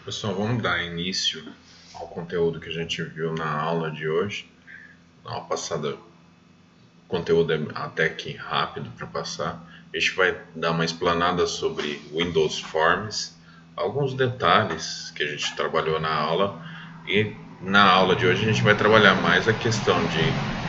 Pessoal, vamos dar início ao conteúdo que a gente viu na aula de hoje. Na aula passada, o conteúdo é até que rápido para passar. A gente vai dar uma explanada sobre Windows Forms, alguns detalhes que a gente trabalhou na aula, e na aula de hoje a gente vai trabalhar mais a questão de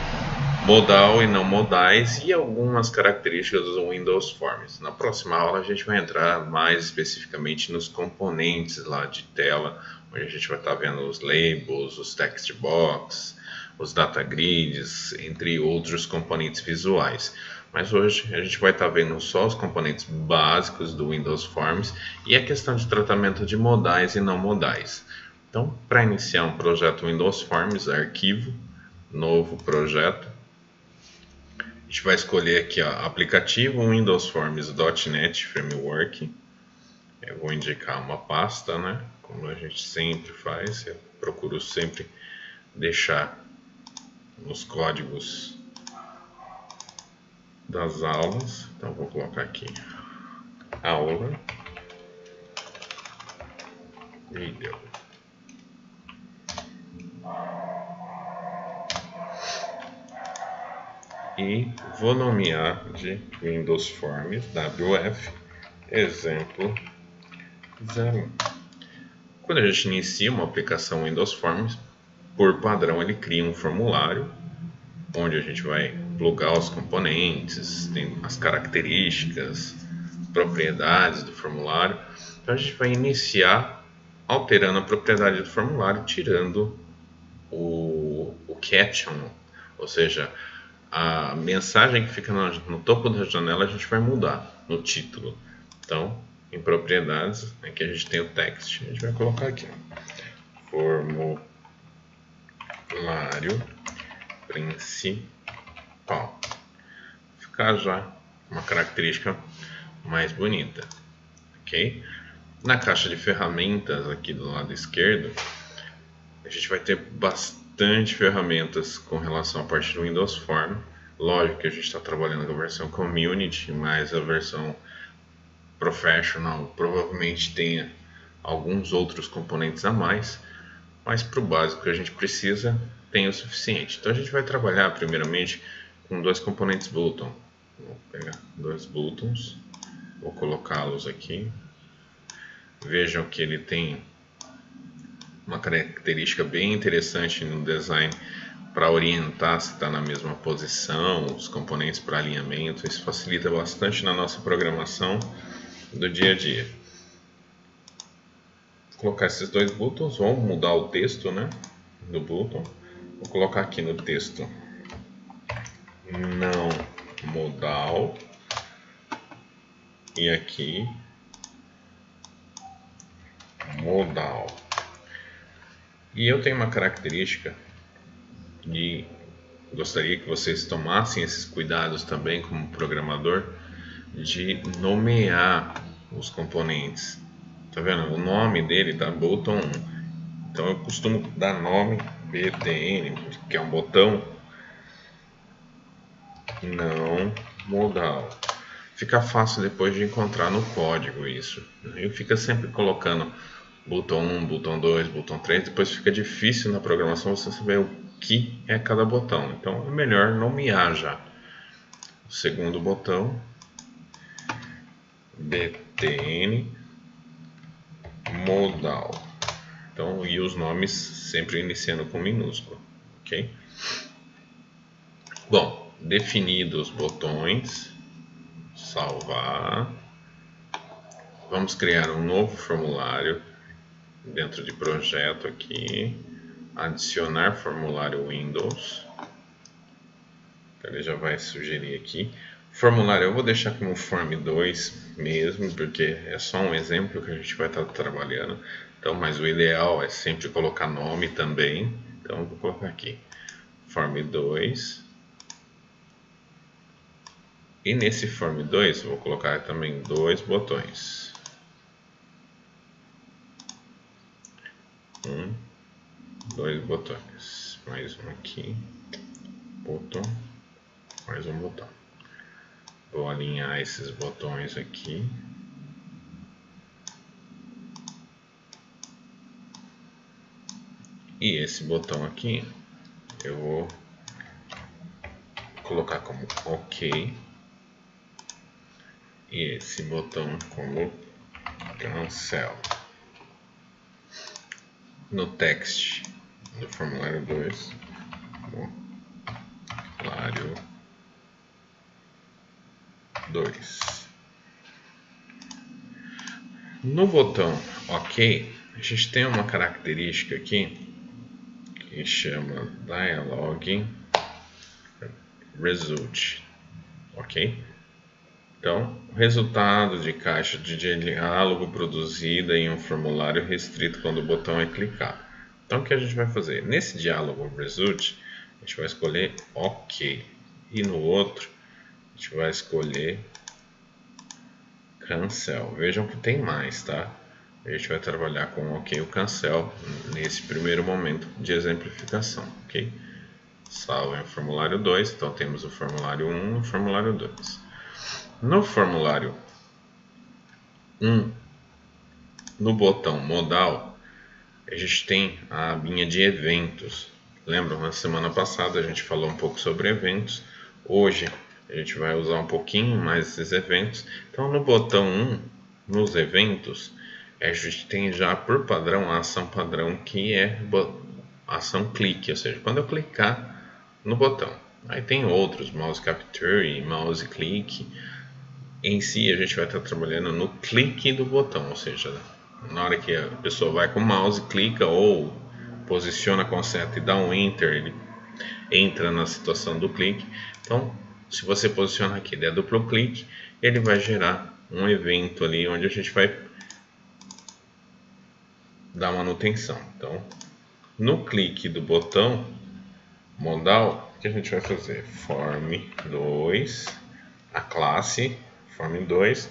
modal e não modais e algumas características do Windows Forms. Na próxima aula a gente vai entrar mais especificamente nos componentes lá de tela, onde a gente vai estar vendo os labels, os text box, os data grids, entre outros componentes visuais. Mas hoje a gente vai estar vendo só os componentes básicos do Windows Forms e a questão de tratamento de modais e não modais. Então, para iniciar um projeto Windows Forms, arquivo, novo projeto, a gente vai escolher aqui, ó, aplicativo Windows Forms.NET Framework. Eu vou indicar uma pasta, né? Como a gente sempre faz. Eu procuro sempre deixar nos códigos das aulas. Então vou colocar aqui aula video. E vou nomear de Windows Forms WF exemplo 01. Quando a gente inicia uma aplicação Windows Forms, por padrão ele cria um formulário onde a gente vai plugar os componentes, tem as características, propriedades do formulário. Então a gente vai iniciar alterando a propriedade do formulário, tirando o caption, ou seja, a mensagem que fica no topo da janela a gente vai mudar no título. Então, em propriedades, aqui a gente tem o text, a gente vai colocar aqui, formulário principal. Ficar já uma característica mais bonita, ok? Na caixa de ferramentas aqui do lado esquerdo, a gente vai ter bastante ferramentas com relação à parte do Windows Form. Lógico que a gente está trabalhando com a versão Community, mas a versão Professional provavelmente tenha alguns outros componentes a mais, mas para o básico que a gente precisa tem o suficiente. Então a gente vai trabalhar primeiramente com dois componentes button. Vou pegar dois buttons, vou colocá-los aqui. Vejam que ele tem uma característica bem interessante no design para orientar se está na mesma posição, os componentes para alinhamento. Isso facilita bastante na nossa programação do dia a dia. Vou colocar esses dois buttons, vamos mudar o texto, né, do button. Vou colocar aqui no texto não modal e aqui modal. E eu tenho uma característica e gostaria que vocês tomassem esses cuidados também como programador de nomear os componentes. Tá vendo? O nome dele tá button 1. Então eu costumo dar nome btn, que é um botão não modal. Fica fácil depois de encontrar no código isso. Eu fico sempre colocando botão 1, botão 2, botão 3, depois fica difícil na programação você saber o que é cada botão. Então é melhor nomear já. O segundo botão btn modal. Então, e os nomes sempre iniciando com minúsculo, ok? Bom, definidos os botões, salvar. Vamos criar um novo formulário dentro de projeto aqui, adicionar formulário Windows. Ele já vai sugerir aqui. Formulário eu vou deixar como Form 2 mesmo, porque é só um exemplo que a gente vai estar trabalhando. Então, mas o ideal é sempre colocar nome também. Então, eu vou colocar aqui Form 2. E nesse Form 2 eu vou colocar também dois botões. Dois botões. Mais um aqui. Botão. Mais um botão. Vou alinhar esses botões aqui. E esse botão aqui eu vou colocar como OK. E esse botão como Cancel. No text do formulário 2, formulário 2. No botão OK, a gente tem uma característica aqui que chama Dialog Result, ok? Então, resultado de caixa de diálogo produzida em um formulário restrito quando o botão é clicado. Então, o que a gente vai fazer? Nesse diálogo Result, a gente vai escolher OK. E no outro, a gente vai escolher Cancel. Vejam que tem mais, tá? A gente vai trabalhar com OK e o Cancel nesse primeiro momento de exemplificação, ok? Salve o formulário 2, então temos o formulário 1 e o formulário 2. No formulário 1, no botão modal, a gente tem a abinha de eventos. Lembram, na semana passada a gente falou um pouco sobre eventos. Hoje a gente vai usar um pouquinho mais esses eventos. Então no botão 1, nos eventos, a gente tem já por padrão a ação padrão que é a ação clique, ou seja, quando eu clicar no botão. Aí tem outros, mouse capture e mouse click. Em si, a gente vai estar trabalhando no clique do botão, ou seja, na hora que a pessoa vai com o mouse, clica ou posiciona com a seta e dá um Enter, ele entra na situação do clique. Então, se você posiciona aqui e der duplo clique, ele vai gerar um evento ali onde a gente vai dar manutenção. Então, no clique do botão modal, o que a gente vai fazer? Form2, a classe Form2,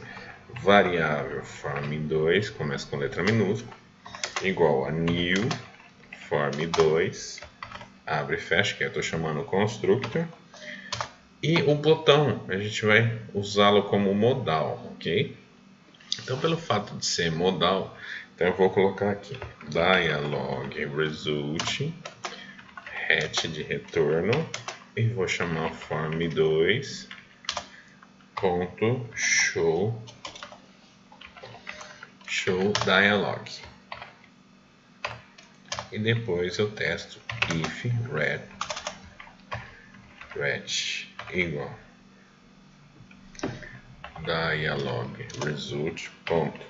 variável Form2, começa com letra minúscula, igual a new Form2, abre e fecha, que eu estou chamando constructor, e o botão a gente vai usá-lo como modal, ok? Então, pelo fato de ser modal, então eu vou colocar aqui dialog result, hat de retorno, e vou chamar form2 ponto show dialog, e depois eu testo if ret igual dialog result ponto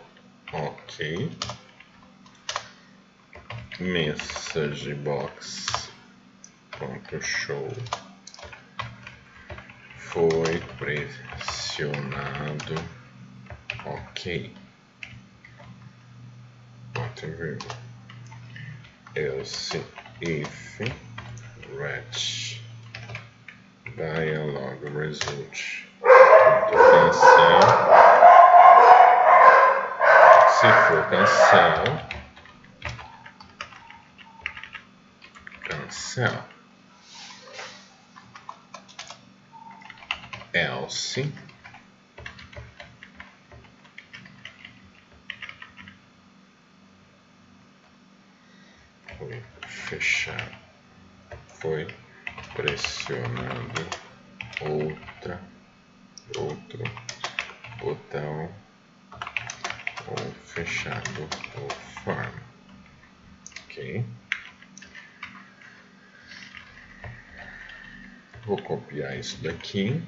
ok message box ponto show foi pressionado ok, else if ret dialog result cancel, se for cancel, else foi fechado, foi pressionado outro botão ou fechado o form, ok? Vou copiar isso daqui,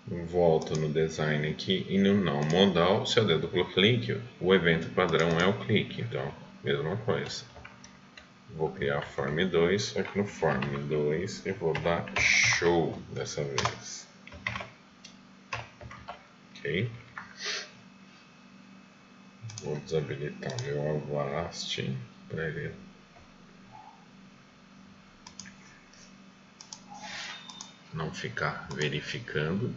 volto no design aqui e no não modal, se eu der duplo clique, o evento padrão é o clique, então mesma coisa. Vou criar form 2, só que no form 2 eu vou dar show dessa vez, ok? Vou desabilitar o meu Avast para ele não ficar verificando.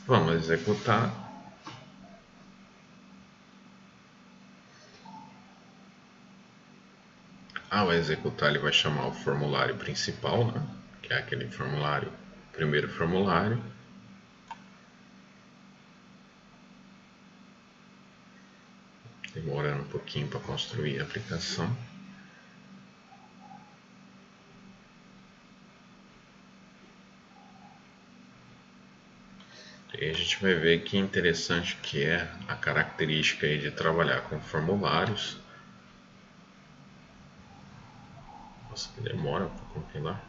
Vamos executar. Ao executar, ele vai chamar o formulário principal, né? Que é aquele formulário, primeiro formulário. Demorando um pouquinho para construir a aplicação. E a gente vai ver que interessante que é a característica aí de trabalhar com formulários. Nossa, que demora para compilar.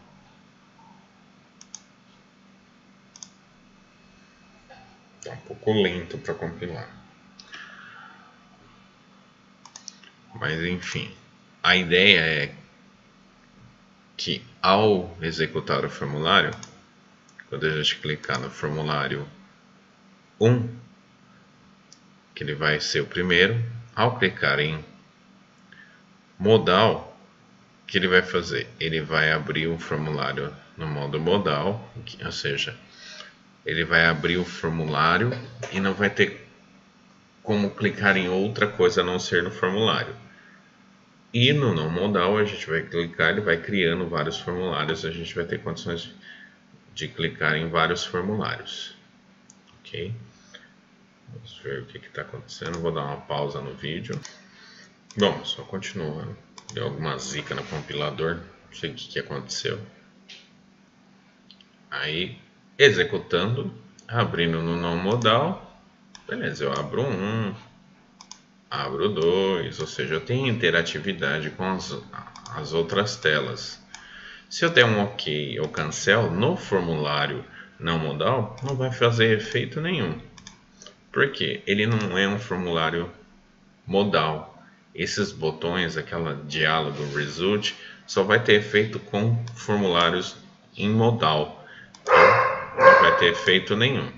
Tá um pouco lento para compilar. Mas enfim, a ideia é que ao executar o formulário, quando a gente clicar no formulário 1, que ele vai ser o primeiro, ao clicar em modal, o que ele vai fazer? Ele vai abrir o formulário no modo modal, ou seja, ele vai abrir o formulário e não vai ter como clicar em outra coisa a não ser no formulário. E no não modal a gente vai clicar, ele vai criando vários formulários, a gente vai ter condições de clicar em vários formulários. Ok? Vamos ver o que está acontecendo. Vou dar uma pausa no vídeo. Bom, só continuando. Deu alguma zica no compilador, não sei o que aconteceu. Aí, executando, abrindo no não modal, beleza, eu abro um, abro dois, ou seja, eu tenho interatividade com as outras telas. Se eu der um OK ou cancel no formulário não modal, não vai fazer efeito nenhum. Porque ele não é um formulário modal. Esses botões, aquela diálogo result, só vai ter efeito com formulários em modal. Então, não vai ter efeito nenhum.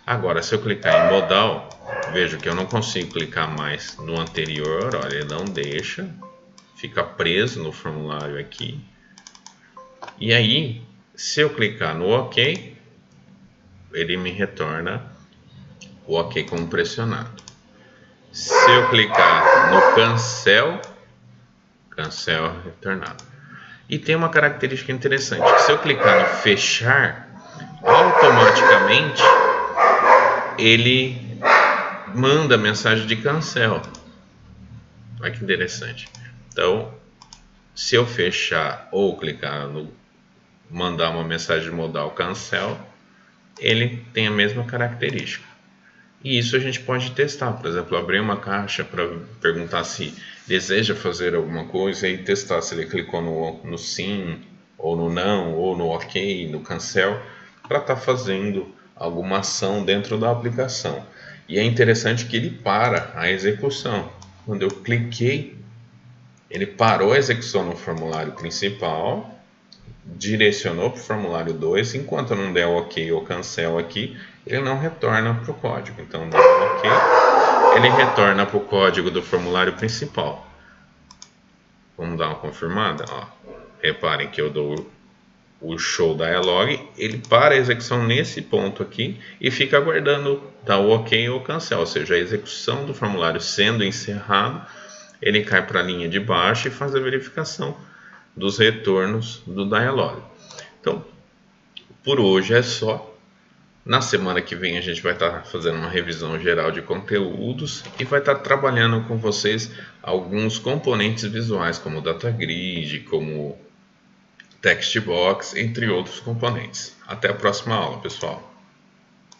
Agora, se eu clicar em modal, vejo que eu não consigo clicar mais no anterior. Olha, ele não deixa. Fica preso no formulário aqui. E aí, se eu clicar no OK, ele me retorna o OK como pressionado. Se eu clicar no cancel é retornado. E tem uma característica interessante, que se eu clicar no fechar, automaticamente ele manda mensagem de cancel. Olha que interessante. Então, se eu fechar ou clicar no mandar uma mensagem modal cancel, ele tem a mesma característica. E isso a gente pode testar, por exemplo, abrir uma caixa para perguntar se deseja fazer alguma coisa e testar se ele clicou no sim, ou no não, ou no OK, no cancel, para estar fazendo alguma ação dentro da aplicação. E é interessante que ele para a execução. Quando eu cliquei, ele parou a execução no formulário principal, direcionou para o formulário 2, enquanto eu não der o OK ou cancel aqui, ele não retorna para o código. Então, dá um OK, ele retorna para o código do formulário principal. Vamos dar uma confirmada? Ó, reparem que eu dou o show dialog, ele para a execução nesse ponto aqui e fica aguardando dar o OK ou cancel, ou seja, a execução do formulário sendo encerrado, ele cai para a linha de baixo e faz a verificação dos retornos do dialog. Então, por hoje é só. Na semana que vem a gente vai estar fazendo uma revisão geral de conteúdos e vai estar trabalhando com vocês alguns componentes visuais, como Data Grid, como Textbox, entre outros componentes. Até a próxima aula, pessoal!